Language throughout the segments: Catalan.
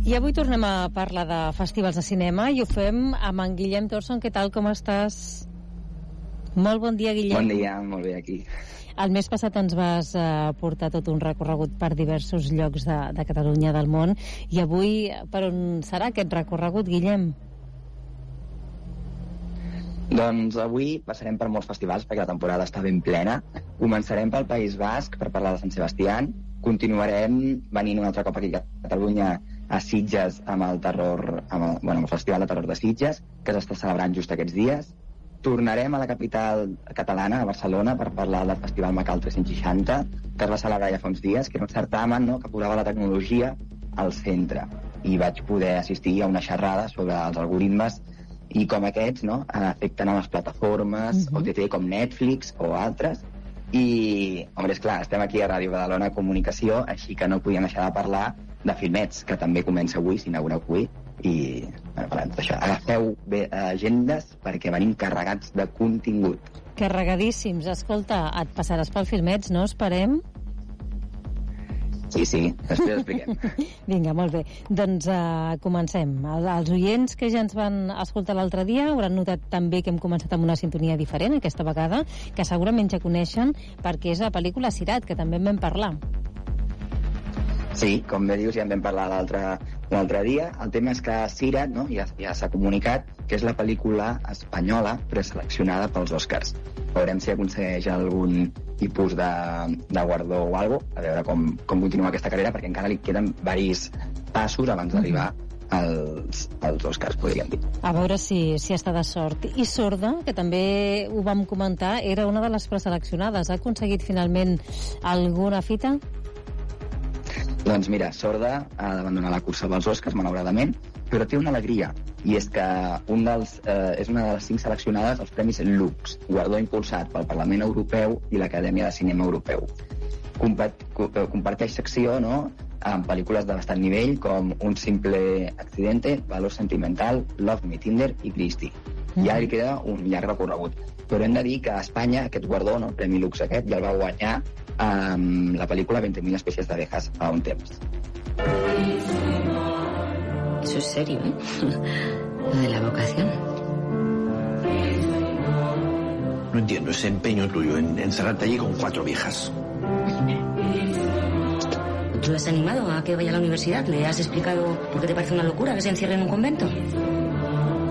I avui tornem a parlar de festivals de cinema i ho fem amb en Guillem Thorson. Què tal, com estàs? Molt bon dia, Guillem. Bon dia, molt bé, aquí. El mes passat ens vas portar tot un recorregut per diversos llocs de Catalunya, del món, i avui per on serà aquest recorregut, Guillem? Doncs avui passarem per molts festivals perquè la temporada està ben plena. Començarem pel País Basc per parlar de Sant Sebastián. Continuarem venint un altre cop aquí a Catalunya, a Sitges, amb el Festival de Terror de Sitges, que s'està celebrant just aquests dies. Tornarem a la capital catalana, a Barcelona, per parlar del Festival Macal 360, que es va celebrar ja fa uns dies, que era un certamen, no?, que posava la tecnologia al centre. I vaig poder assistir a una xerrada sobre els algoritmes i com aquests, no?, afecten a les plataformes OTT com Netflix o altres. I, home, és clar, estem aquí a Ràdio Badalona Comunicació, així que no podíem deixar de parlar de Filmets, que també comença avui, s'inaugura avui, i parlant d'això, agafeu bé agendes perquè venim carregats de contingut. Carregadíssims. Escolta, et passaràs pel Filmets, no? Esperem. Sí, després expliquem. Vinga, molt bé. Doncs comencem. Els oients que ja ens van escoltar l'altre dia hauran notat també que hem començat amb una sintonia diferent aquesta vegada, que segurament ja coneixen perquè és la pel·lícula Sirat, que també en vam parlar. Sí, com bé dius, ja en vam parlar l'altre dia. El tema és que Sirat, no?, ja s'ha comunicat que és la pel·lícula espanyola preseleccionada pels Oscars. Veurem si aconsegueix algun tipus de guardó o alguna cosa, a veure com continua aquesta carrera, perquè encara li queden diversos passos abans d'arribar als Oscars, podríem dir. A veure si està de sort. I Sorda, que també ho vam comentar, era una de les preseleccionades. Ha aconseguit finalment alguna fita? Doncs mira, Sorda ha d'abandonar la cursa pels Oscars, malauradament, però té una alegria, i és que és una de les 5 seleccionades als Premis Lux, guardó impulsat pel Parlament Europeu i l'Acadèmia de Cinema Europeu. Comparteix secció, no?, amb pel·lícules de bastant nivell com Un simple accidente, Valor sentimental, Love Me, Tinder i Christie. I ara li queda un llarg recorregut. Però hem de dir que a Espanya aquest guardó, no?, el Premi Lux aquest, ja el va guanyar amb la pel·lícula 20.000 especies d'abejas fa un temps. Eso es serio, ¿eh? Lo de la vocación. No entiendo ese empeño tuyo en encerrarte allí con 4 viejas. ¿Tú lo has animado a que vaya a la universidad? ¿Le has explicado por qué te parece una locura que se encierre en un convento?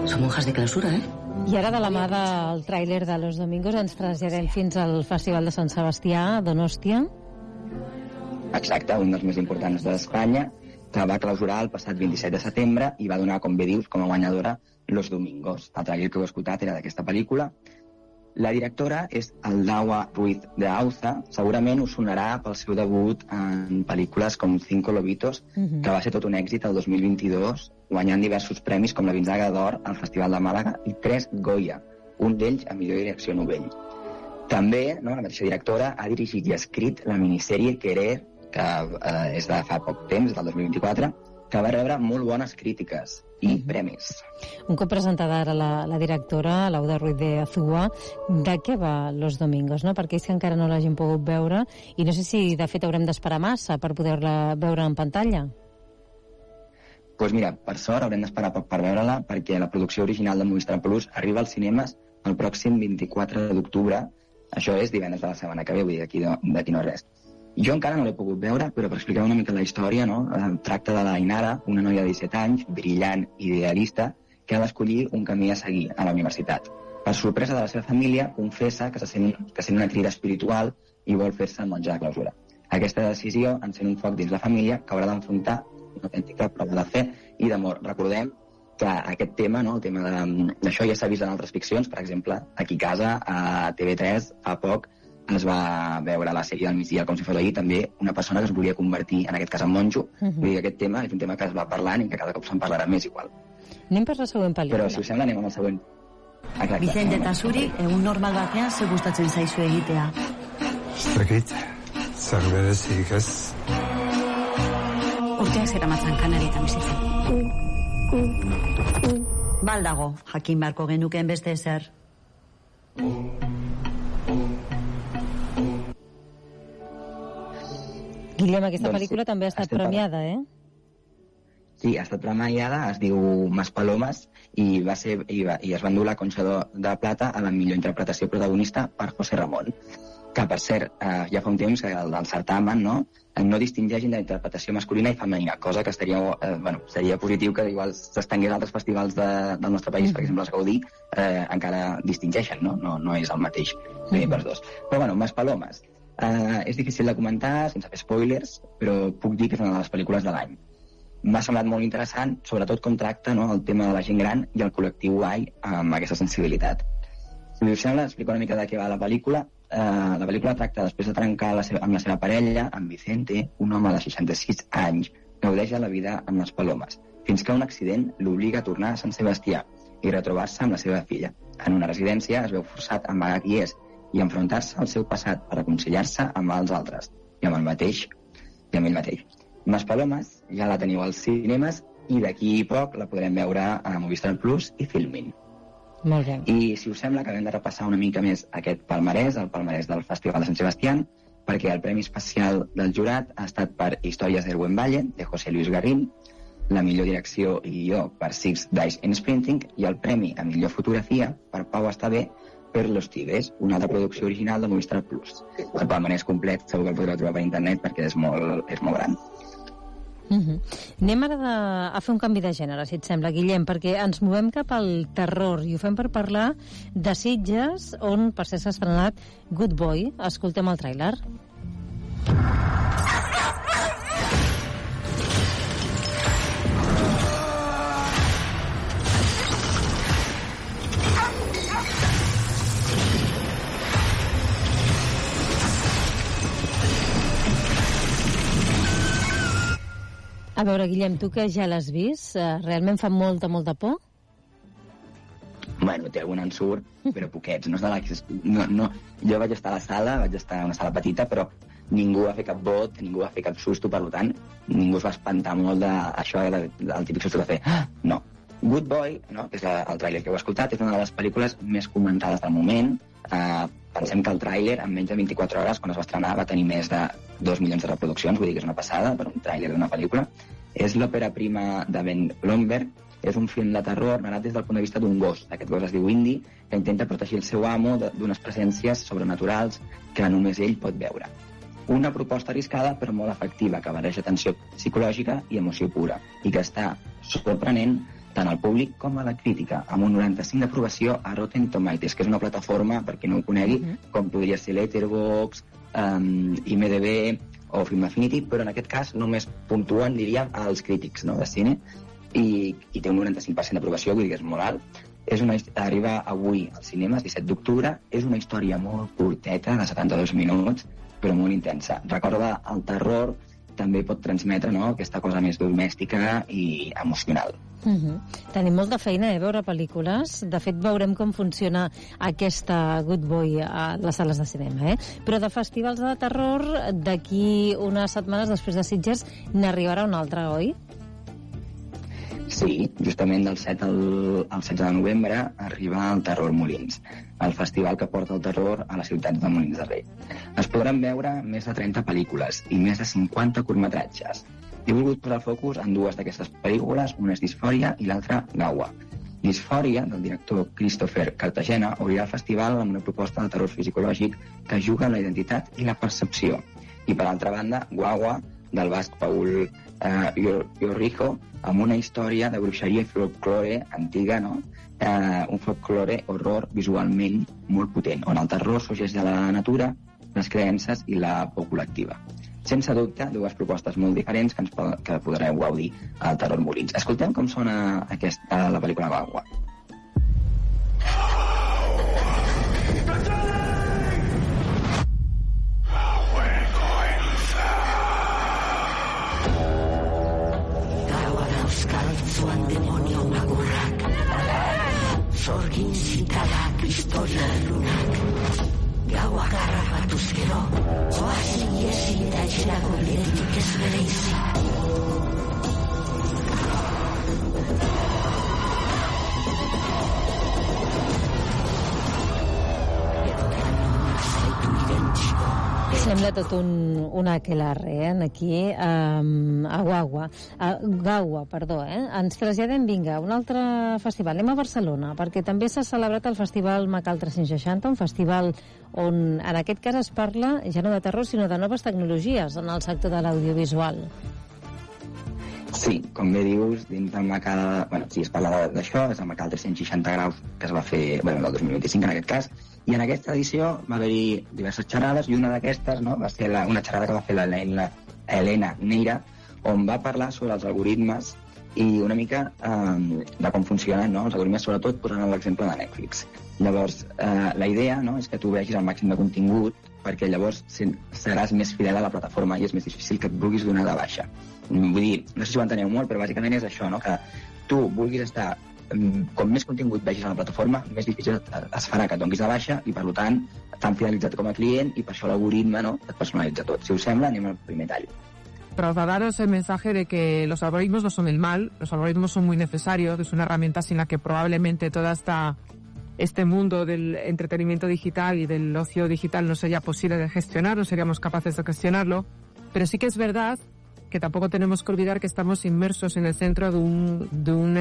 Son monjas de clausura, ¿eh? I ara, de la mà del tràiler de Los Domingos, ens traslladem fins al Festival de Sant Sebastià, a Donòstia. Exacte, un dels més importants d'Espanya, que va clausurar el passat 27 de setembre i va donar, com bé dius, com a guanyadora Los Domingos. El tràiler que heu escoltat era d'aquesta pel·lícula. La directora és Aldawa Ruiz de Auza. Segurament us sonarà pel seu debut en pel·lícules com Cinco Lobitos, que va ser tot un èxit el 2022, guanyant diversos premis com la Gonzaga d'Or al Festival de Màlaga i 3 Goya, un d'ells a millor direcció novell. També, no, la mateixa directora ha dirigit i escrit la minissèrie Querer, que és de fa poc temps, del 2024, que va rebre molt bones crítiques i premis. Un cop presentada ara la directora, Lauda Ruiz de Azúa, de què va Los Domingos, no? Perquè és que encara no l'hagin pogut veure i no sé si de fet haurem d'esperar massa per poder-la veure en pantalla. Doncs mira, per sort haurem d'esperar poc per veure-la, perquè la producció original de Movistar Plus arriba als cinemes el pròxim 24 d'octubre. Això és divendres de la setmana que ve, vull dir, d'aquí no res. Jo encara no l'he pogut veure, però per explicar una mica la història, no? Tracta de l'Ainara, una noia de 17 anys, brillant i idealista, que ha d'escollir un camí a seguir a la universitat. Per sorpresa de la seva família, confessa que se sent una crida espiritual i vol fer-se monja de clausura. Aquesta decisió encén un foc dins la família que haurà d'enfrontar una autèntica prova de fe i d'amor. Recordem que aquest tema, no?, el tema d'això ja s'ha vist en altres ficcions, per exemple, aquí a casa, a TV3, fa poc, es va veure la sèrie del migdia com si fos ahir, també una persona que es volia convertir, en aquest cas en monjo. Vull dir, aquest tema és un tema que es va parlant i que cada cop se'n parlarà més igual. Anem per la següent pel·lícula. Però si us sembla anem amb el següent. Exacte. Vicente eta zuri, egun normal batean ze gustatzen zaizu egitea? Zekit, zer berezik ez. Urteak zeramatzan Kanarietan bizitzen. Baldago, jakin beharko genukeen beste ezer. Guillem, aquesta pel·lícula també ha estat premiada, eh? Sí, ha estat premiada, es diu Maspalomas, i es va endur la Conxa de Plata a la millor interpretació protagonista per José Ramón, que, per cert, ja fa un temps que el certamen no distingeix entre interpretació masculina i femenina, cosa que seria positiu que igual s'estengués a altres festivals del nostre país, per exemple, els Gaudí, encara distingeixen, no és el mateix pels dos. Però, Maspalomas, és difícil de comentar, sense fer spoilers, però puc dir que és una de les pel·lícules de l'any. M'ha semblat molt interessant, sobretot com tracta el tema de la gent gran i el col·lectiu gai amb aquesta sensibilitat. Si us sembla, explico una mica de què va la pel·lícula. La pel·lícula tracta, després de trencar amb la seva parella, amb Vicente, un home de 66 anys, gaudeix de la vida amb les palomes, fins que un accident l'obliga a tornar a Sant Sebastià i retrobar-se amb la seva filla. En una residència es veu forçat a amagar qui és i enfrontar-se al seu passat per reconciliar-se amb els altres i amb ell mateix. Maspalomas ja la teniu als cinemes i d'aquí poc la podrem veure a Movistar Plus i Filmin. Molt bé. I si us sembla, acabem de repassar una mica més aquest palmarès, el palmarès del Festival de Sant Sebastián, perquè el Premi Especial del Jurat ha estat per Històries del Buen Valle, de José Luis Garín, la millor direcció i guió per Six Days in Sprinting i el Premi a millor fotografia per Pau Estabé per Los Tibes, una altra producció original de Movistar Plus. El palmarès complet segur que el podreu trobar per internet perquè és molt gran. Anem ara a fer un canvi de gènere, si et sembla, Guillem, perquè ens movem cap al terror i ho fem per parlar de Sitges, on per ser s'ha estrenat Good Boy. Escoltem el tràiler. A veure, Guillem, tu que ja l'has vist, realment fa molta por? Té algun ensurt, però poquets. Jo vaig estar a la sala, vaig estar a una sala petita, però ningú va fer cap vot, ningú va fer cap susto, per tant, ningú es va espantar molt d'això, del típic susto de fer no. Good Boy, que és el tràiler que heu escoltat, és una de les pel·lícules més comentades del moment. Pensem que el tràiler, en menys de 24 hores, quan es va estrenar, va tenir més de 2 milions de reproduccions, vull dir que és una passada per un tràiler d'una pel·lícula. És l'òpera prima de Ben Blomberg, és un film de terror narrat des del punt de vista d'un gos. Aquest gos es diu Indy, que intenta protegir el seu amo d'unes presències sobrenaturals que només ell pot veure. Una proposta arriscada però molt efectiva, que barreja tensió psicològica i emoció pura, i que està sorprenent tant al públic com a la crítica, amb un 95 d'aprovació a Rotten Tomatoes, que és una plataforma, per qui no ho conegui, com podria ser Letterboxd, IMDb o Film Affinity, però en aquest cas només puntuen, diríem, als crítics de cine, i té un 95% d'aprovació, vull dir que és molt alt. Arriba avui als cinemes, 17 d'octubre, és una història molt curteta, de 72 minuts, però molt intensa. Recorda el terror, també pot transmetre aquesta cosa més domèstica i emocional. Tenim molta feina a veure pel·lícules. De fet, veurem com funciona aquesta Good Boy a les sales de cinema. Però de festivals de terror, d'aquí unes setmanes després de Sitges, n'arribarà un altre, oi? Sí, justament del 7 al 16 de novembre arriba el Terror Molins, el festival que porta el terror a les ciutats de Molins de Rei. Es podran veure més de 30 pel·lícules i més de 50 curtmetratges. He volgut posar el focus en dues d'aquestes pel·lícules, una és Disfòria i l'altra Gaua. Disfòria, del director Christopher Cartagena, obrirà el festival amb una proposta de terror psicològic que juga amb la identitat i la percepció. I per altra banda, Gaua, del basc Paul Iorrijo, amb una història de bruixeria i folklore antiga, un folklore horror visualment molt potent, on el terror sorgeix de la natura, les creences i la por col·lectiva. Sense dubte, dues propostes molt diferents que podreu gaudir al Terror Molins. Escoltem com sona la pel·lícula Gaua. Zuan demonio magurrak Zorgin zitalak historia lunak Gaua garra batuz gero Oasi iesi eta etxerago bidetik ez bere izi Edotan nomak zaitu irentziko Sembla tot un aquelarre, aquí, a Gaua, perdó. Ens traslladem, vinga, a un altre festival. Anem a Barcelona, perquè també s'ha celebrat el Festival Macal 360, un festival on, en aquest cas, es parla ja no de terror, sinó de noves tecnologies en el sector de l'audiovisual. Sí, com bé dius, dins del Macal... Bueno, sí, es parla d'això, és el Macal 360 graus, que es va fer, bueno, el 2025 en aquest cas, i en aquesta edició va haver-hi diverses xerrades, i una d'aquestes, no?, va ser una xerrada que va fer l'Helena Neira, on va parlar sobre els algoritmes i una mica de com funcionen, no?, els algoritmes, sobretot posant l'exemple de Netflix. Llavors, la idea, no?, és que tu vegis el màxim de contingut, perquè llavors seràs més fidel a la plataforma i és més difícil que et vulguis donar de baixa. Vull dir, no sé si ho enteneu molt, però bàsicament és això, no?, que tu vulguis estar... Com més contingut vegis a la plataforma, més difícil es farà que et donis de baixa i, per tant, t'han fidelitzat com a client i per això l'algoritme, no?, et personalitza tot. Si us sembla, anem al primer tall. Trasladaros el mensaje de que los algoritmos no son el mal, los algoritmos son muy necesarios, es una herramienta sin la que probablemente todo este mundo del entretenimiento digital y del ocio digital no sería posible de gestionar, no seríamos capaces de gestionarlo, pero sí que es verdad que tampoco tenemos que olvidar que estamos inmersos en el centro de un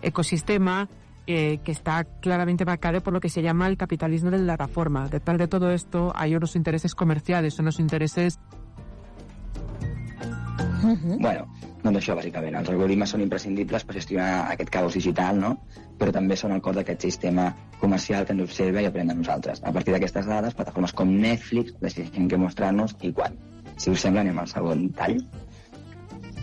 ecosistema que está claramente marcado por lo que se llama el capitalismo de la plataforma. Detrás de todo esto hay unos intereses comerciales, son los intereses... Bueno, doncs això, bàsicament. Els algoritmes són imprescindibles per gestionar aquest caos digital, no?, però també són el cor d'aquest sistema comercial que ens observa i aprèn de nosaltres. A partir d'aquestes dades, plataformes com Netflix decideixen què mostrar-nos i quan. Si us sembla, anem al segon tall.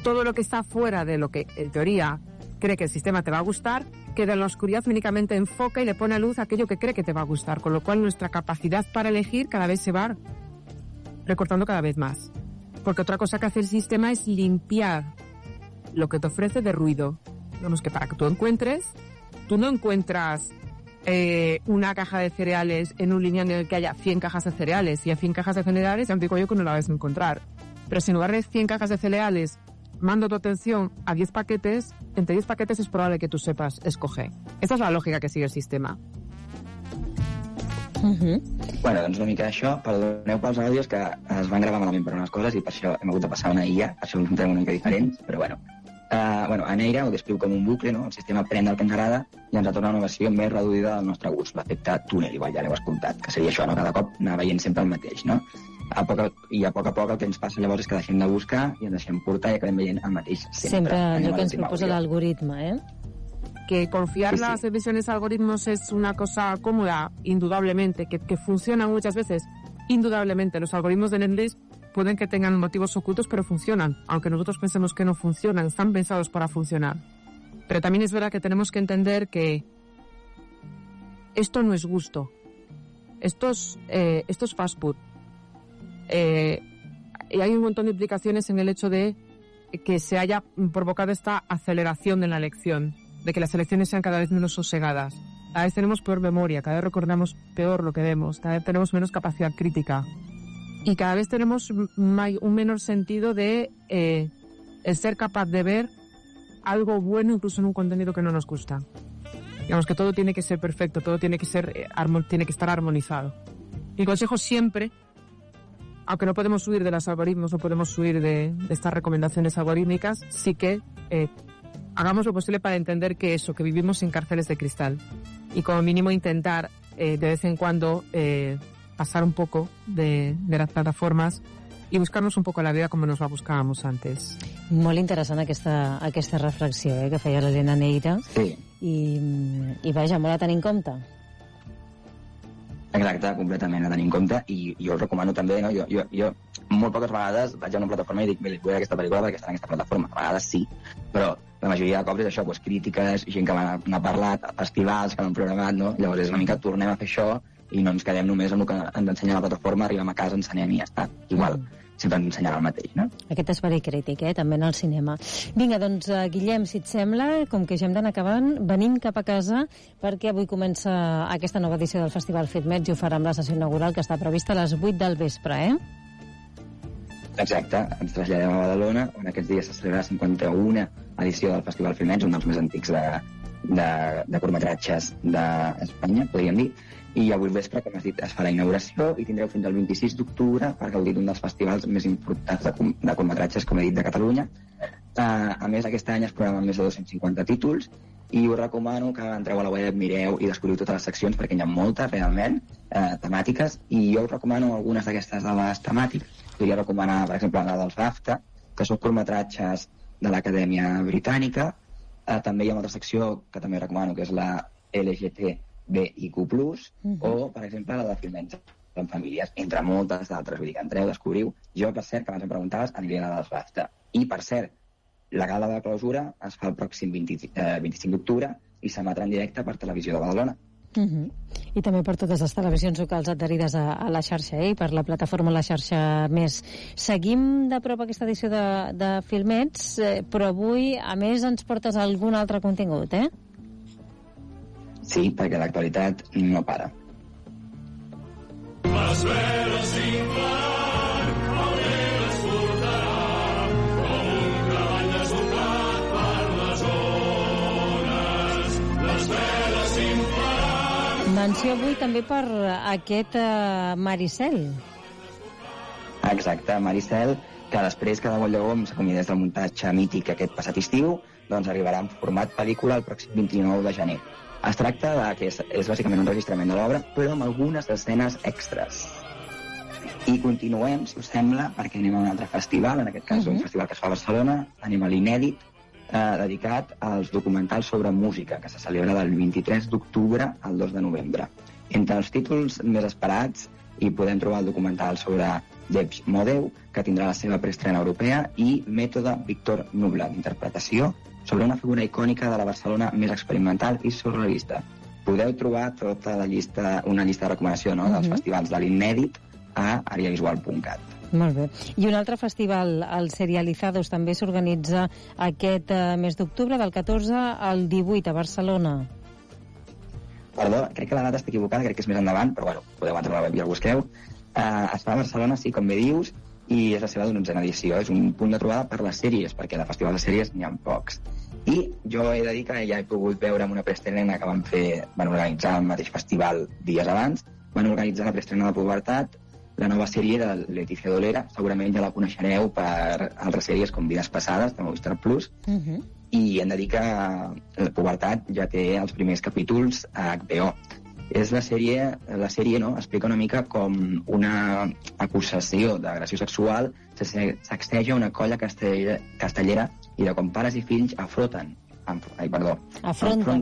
Todo lo que está fuera de lo que, en teoría, cree que el sistema te va a gustar, queda en la oscuridad, únicamente enfoca y le pone a luz aquello que cree que te va a gustar, con lo cual nuestra capacidad para elegir cada vez se va recortando cada vez más. Porque otra cosa que hace el sistema es limpiar lo que te ofrece de ruido. Digamos que para que tú no encuentras una caja de cereales en un lineal en el que haya 100 cajas de cereales. Y a 100 cajas de cereales ya me digo yo que no la vas a encontrar. Pero si en lugar de 100 cajas de cereales mando tu atención a 10 paquetes, entre 10 paquetes es probable que tú sepas escoger. Esta es la lògica que sigue el sistema. Bueno, doncs una mica d'això. Perdoneu pels àudios que es van gravar malament per unes coses i per això hem hagut de passar una IA, per això ho entenem una mica diferents, però bueno. A Neira ho descriu com un bucle, no? El sistema pren el que ens agrada i ens retorna una versió més reduïda del nostre gust, l'efecte túnel, igual ja l'heu escoltat, que seria això, no? Cada cop anar veient sempre el mateix, no? A poc a poc el que ens passa llavors és que deixem de buscar i ens deixem portar i acabem veient el mateix sempre. Allò que ens proposa l'algoritme, Que confiar las decisiones a algoritmos es una cosa cómoda, indudablemente, que funciona muchas veces, indudablemente. Los algoritmos de Netflix pueden que tengan motivos ocultos, pero funcionan. Aunque nosotros pensemos que no funcionan, están pensados para funcionar. Pero también es verdad que tenemos que entender que esto no es gusto. Esto es fast food. Y hay un montón de implicaciones en el hecho de que se haya provocado esta aceleración de la elección, de que las elecciones sean cada vez menos sosegadas. Cada vez tenemos peor memoria, cada vez recordamos peor lo que vemos, cada vez tenemos menos capacidad crítica. Y cada vez tenemos un menor sentido de el ser capaz de ver algo bueno incluso en un contenido que no nos gusta. Digamos que todo tiene que ser perfecto, todo tiene que estar armonizado. Mi consejo siempre, aunque no podemos huir de los algoritmos, no podemos huir de estas recomendaciones algorítmicas, sí que hagamos lo posible para entender que vivimos en cárceles de cristal. Y como mínimo intentar de vez en cuando pasar un poco de las plataformas i buscar-nos un poc la vida com nos la buscàvem antes. Molt interessant aquesta reflexió que feia l'Helena Neira. Sí. I vaja, molt a tenir en compte. Exacte, completament a tenir en compte, i jo us recomano també, no? Jo molt poques vegades vaig a una plataforma i dic, vull veure aquesta pel·lícula perquè està en aquesta plataforma. A vegades sí, però la majoria de cops és això, crítiques, gent que m'ha parlat, festivals que l'han programat, no? Llavors és una mica, tornem a fer això i no ens quedem només amb el que ens ensenya la plataforma, arribem a casa, ensenyem i ja està. Igual, sempre ens ensenyarà el mateix, no? Aquest esperit crític, també en el cinema. Vinga, doncs, Guillem, si et sembla, com que ja hem d'anar acabant, venim cap a casa perquè avui comença aquesta nova edició del Festival FitMEX i ho farà amb la sessió inaugural que està prevista a les 8 del vespre, Exacte, ens traslladem a Badalona, on aquests dies se celebrarà la 51a edició del Festival FitMEX, un dels més antics de curtmetratges d'Espanya, podríem dir, I avui al vespre, com has dit, es fa la inauguració i tindreu fins al 26 d'octubre per gaudir d'un dels festivals més importants de curtmetratges, com he dit, de Catalunya. A més, aquest any es programen més de 250 títols i us recomano que entreu a la web, mireu i descobriu totes les seccions, perquè hi ha moltes, realment, temàtiques, i jo us recomano algunes d'aquestes de les temàtiques. Podria recomanar, per exemple, la dels BAFTA, que són curtmetratges de l'Acadèmia Britànica. També hi ha una altra secció que també recomano, que és la LGTBIQ+, o, per exemple, la de Filmets en famílies, entre moltes d'altres. Vull dir que entreu, descobriu. Jo, per cert, que abans em preguntaves, aniré a la dels BAFTA. I, per cert, la gala de clausura es fa el pròxim 25 d'octubre i s'emetrà en directe per Televisió de Badalona. I també per totes les televisions locals adherides a la xarxa, i per la plataforma La Xarxa Més. Seguim de prop aquesta edició de Filmets, però avui, a més, ens portes algun altre contingut, eh? Sí, perquè l'actualitat no para. Les veles sin parar, el vent es portarà, com un cavall desdoblat per les ones. Les veles sin parar. Menció avui també per aquest Maricel. Exacte, Maricel, que després que de Moll de Gom s'acomiadés del muntatge mític aquest passat estiu, doncs arribarà en format pel·lícula el pròxim 29 de gener. Es tracta de que és bàsicament un registrament de l'obra, però amb algunes escenes extras. I continuem, si us sembla, perquè anem a un altre festival, en aquest cas un festival que es fa a Barcelona, anem a l'Inèdit, dedicat als documentals sobre música, que se celebra del 23 d'octubre al 2 de novembre. Entre els títols més esperats hi podem trobar el documental sobre Jeps Modeu, que tindrà la seva preestrena europea, i Mètode Víctor Nubla, d'interpretació sobre una figura icònica de la Barcelona més experimental i surrealista. Podeu trobar tota la llista, una llista de recomanació, no?, dels festivals de l'Inèdit a ariavisual.cat. Molt bé. I un altre festival, el Serializados, també s'organitza aquest mes d'octubre, del 14 al 18 a Barcelona. Perdó, crec que la data està equivocada, crec que és més endavant, però bueno, podeu entrar a la web i el busqueu. Es fa a Barcelona, sí, com bé dius, i és la seva 11a edició. És un punt de trobada per les sèries, perquè de festivals de sèries n'hi ha pocs. I jo he de dir que ja he pogut veure amb una preestrena que van organitzar al mateix festival dies abans. Van organitzar la preestrena de Pubertat, la nova sèrie de Leticia Dolera. Segurament ja la coneixereu per altres sèries com Vides Passades, de Movistar Plus. I hem de dir que la Pubertat ja té els primers capítols a HBO. És la sèrie, no?, explica una mica com una acusació d'agressió sexual sacseja una colla castellera i de com pares i fills afronten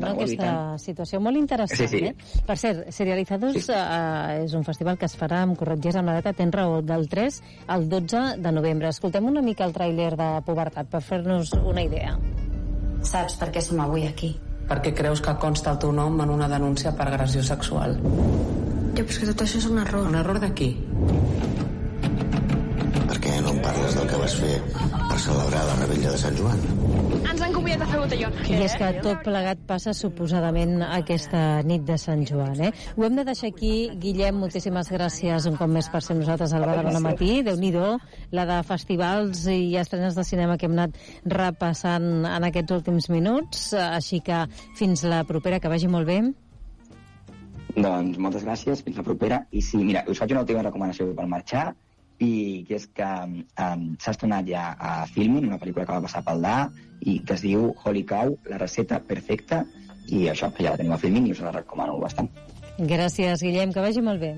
aquesta situació molt interessant. Sí. Per cert, Serializados és un festival que es farà, em corregeix amb la data, tens raó, del 3 al 12 de novembre. Escoltem una mica el tràiler de Pubertat per fer-nos una idea. Saps per què som avui aquí? Perquè creus que consta el teu nom en una denúncia per agressió sexual. Ja, però és que tot això és un error. Un error de qui? Per què no em parles del que vas fer per celebrar la rebella de Sant Joan? Ens han convidat a fer botellón. I és que tot plegat passa suposadament aquesta nit de Sant Joan, eh? Ho hem de deixar aquí. Guillem, moltíssimes gràcies un cop més per ser nosaltres al Badalona Matí. Déu-n'hi-do, la de festivals i estrenes de cinema que hem anat repassant en aquests últims minuts. Així que fins la propera, que vagi molt bé. Doncs moltes gràcies, fins la propera. I sí, mira, us faig una última recomanació per marxar, i que és que s'ha estrenat ja a Filmin, una pel·lícula que va passar pel DA i que es diu Holy Cow, la receta perfecta, i això, que ja la teniu a Filmin i us la recomano bastant. Gràcies, Guillem, que vagi molt bé.